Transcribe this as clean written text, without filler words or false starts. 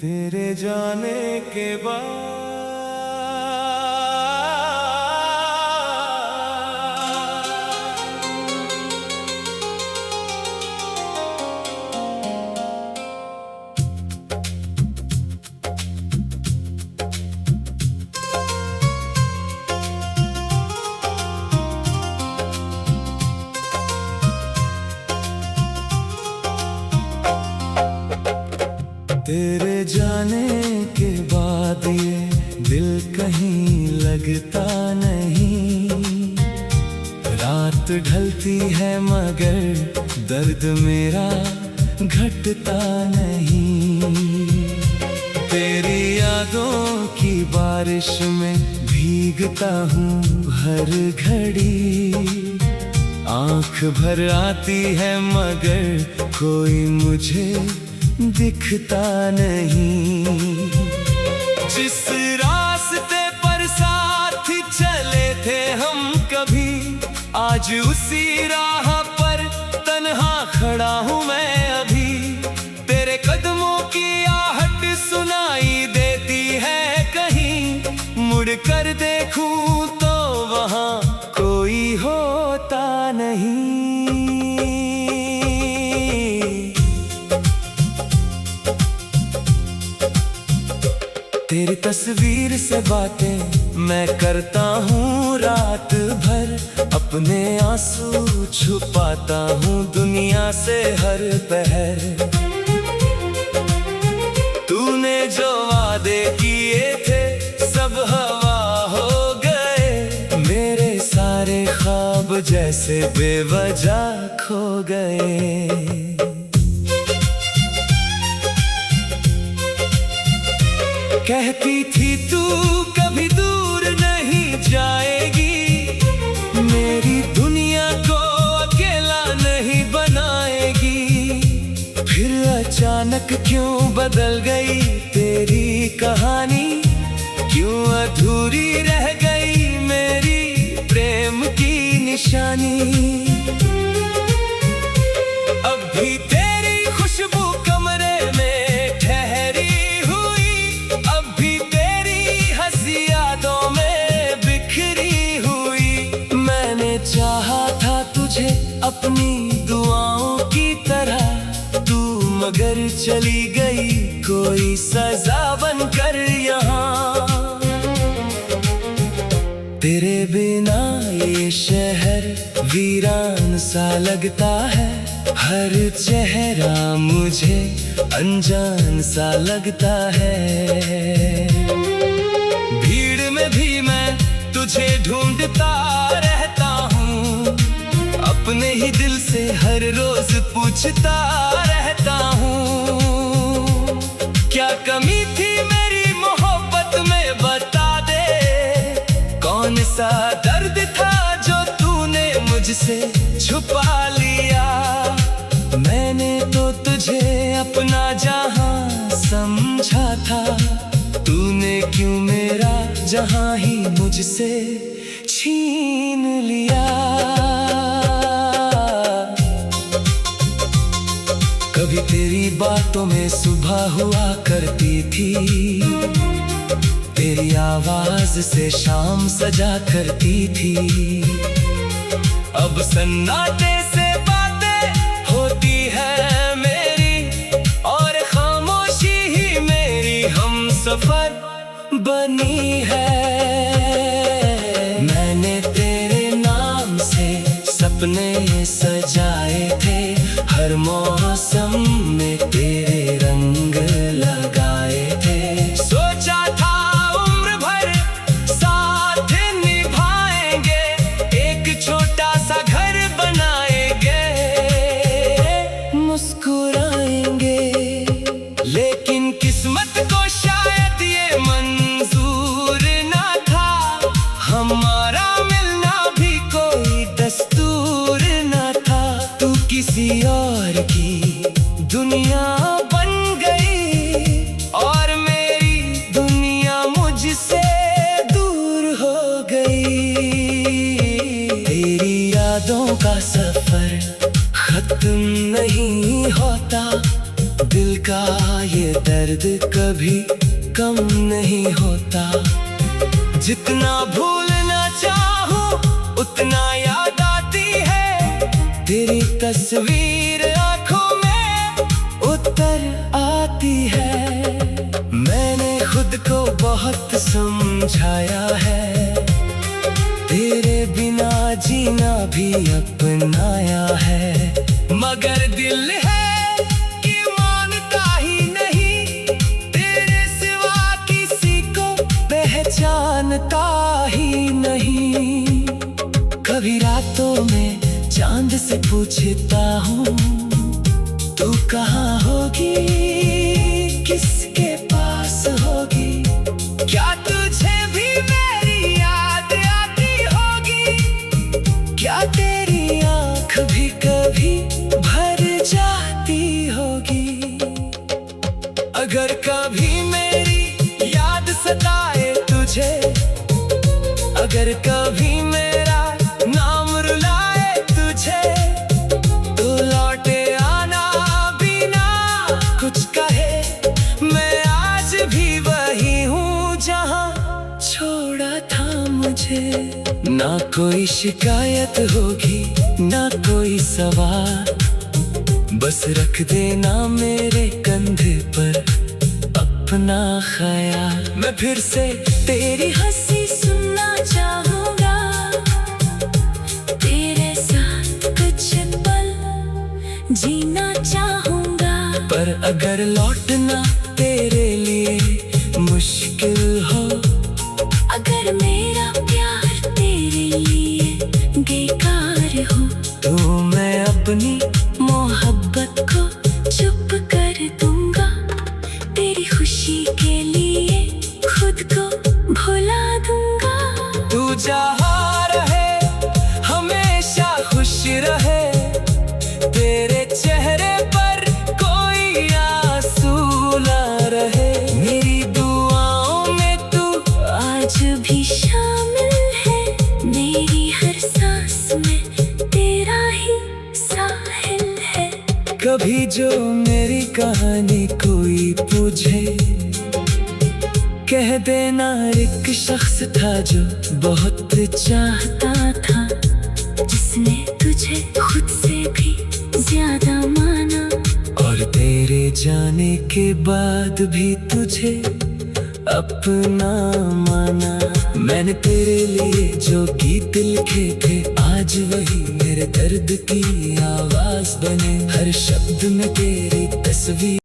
तेरे जाने के बाद तेरे जाने के बाद ये दिल कहीं लगता नहीं। रात ढलती है मगर दर्द मेरा घटता नहीं। तेरी यादों की बारिश में भीगता हूँ हर घड़ी। आँख भर आती है मगर कोई मुझे दिखता नहीं। जिस रास्ते पर साथ चले थे हम कभी, आज उसी राह पर तन्हा खड़ा हूँ मैं अभी। तेरे कदमों की आहट सुनाई देती है कहीं, मुड़ कर देखूं तो वहाँ कोई होता नहीं। तेरी तस्वीर से बातें मैं करता हूँ रात भर। अपने आंसू छुपाता हूँ दुनिया से हर पहर। तूने जो वादे किए थे सब हवा हो गए। मेरे सारे ख्वाब जैसे बेवजह खो गए। कहती थी तू कभी दूर नहीं जाएगी, मेरी दुनिया को अकेला नहीं बनाएगी। फिर अचानक क्यों बदल गई तेरी कहानी, क्यों अधूरी रह गई मेरी प्रेम की निशानी। अब भी तेरी खुशबू कमरे में ठहरी हुई, अब भी तेरी हंसी यादों में बिखरी हुई। मैंने चाहा था तुझे अपनी दुआओं की तरह, तू मगर चली गई कोई सजा बनकर यहाँ। तेरे बिना ये शहर वीरान सा लगता है, हर चेहरा मुझे अनजान सा लगता है। भीड़ में भी मैं तुझे ढूंढता रहता हूँ, अपने ही दिल से हर रोज पूछता रहता हूँ। क्या कमी थी मेरी मोहब्बत में बता दे, कौन सा दर्द था जो तूने मुझसे छुपा लिया। मैंने तो तुझे अपना जहां समझा था, तूने क्यों मेरा जहां ही मुझसे छीन लिया। कभी तेरी बातों में सुबह हुआ करती थी, तेरी आवाज से शाम सजा करती थी। अब सन्नाटे से बातें होती है मेरी, और खामोशी ही मेरी हम सफर बनी है। मैंने तेरे नाम से सपने सजाए थे, हर मौसम में तेरे रंग लगाए थे। सोचा था उम्र भर साथ निभाएंगे, एक छोटा सा घर बनाएंगे, मुस्कुराएंगे। लेकिन किस्मत को शायद ये मंजूर ना था, हमारा मिलना भी कोई दस्तूर ना था। तू किसी और की दुनिया बन गई, और मेरी दुनिया मुझसे दूर हो गई। तेरी यादों का सफर खत्म नहीं होता, दिल का ये दर्द कभी कम नहीं होता। जितना भूलना चाहूं उतना याद आती है, तेरी तस्वीर आंखों में उतर आती है। मैंने खुद को बहुत समझाया है, तेरे बिना जीना भी अपनाया है, मगर दिल है जानता ही नहीं। कभी रातों में चांद से पूछता हूँ, तू कहाँ होगी, किसके पास होगी, क्या तुझे भी मेरी याद आती होगी, क्या तेरी आँख भी कभी भर जाती होगी। अगर कभी मेरी याद सताए तुझे, अगर कभी मेरा नाम रुलाए तुझे, तो लौटे आना बिना कुछ कहे। मैं आज भी वही हूँ जहाँ छोड़ा था मुझे। ना कोई शिकायत होगी ना कोई सवाल, बस रख देना मेरे कंधे पर अपना ख्याल। मैं फिर से तेरी हंसी सुनना चाहूँगा, तेरे साथ कुछ पल जीना चाहूँगा। पर अगर लौटना तेरे लिए मुश्किल हो, अगर मेरा प्यार तेरे लिए बेकार हो, तो मैं अपनी मोहब्बत को चुप कर दूँगा। तेरी खुशी के लिए खुद को भुला दूँगा। तू जहाँ रहे हमेशा खुश रहे, तेरे चेहरे पर कोई आंसू ना रहे। मेरी दुआओं में तू आज भी शामिल है, मेरी हर सांस में तेरा ही साहिल है। कभी जो मेरी कहानी कोई पूछे, कह देना एक शख्स था जो बहुत चाहता था, जिसने तुझे खुद से भी ज्यादा माना, और तेरे जाने के बाद भी तुझे अपना माना। मैंने तेरे लिए जो गीत लिखे थे, आज वही मेरे दर्द की आवाज बने। हर शब्द में तेरी तस्वीर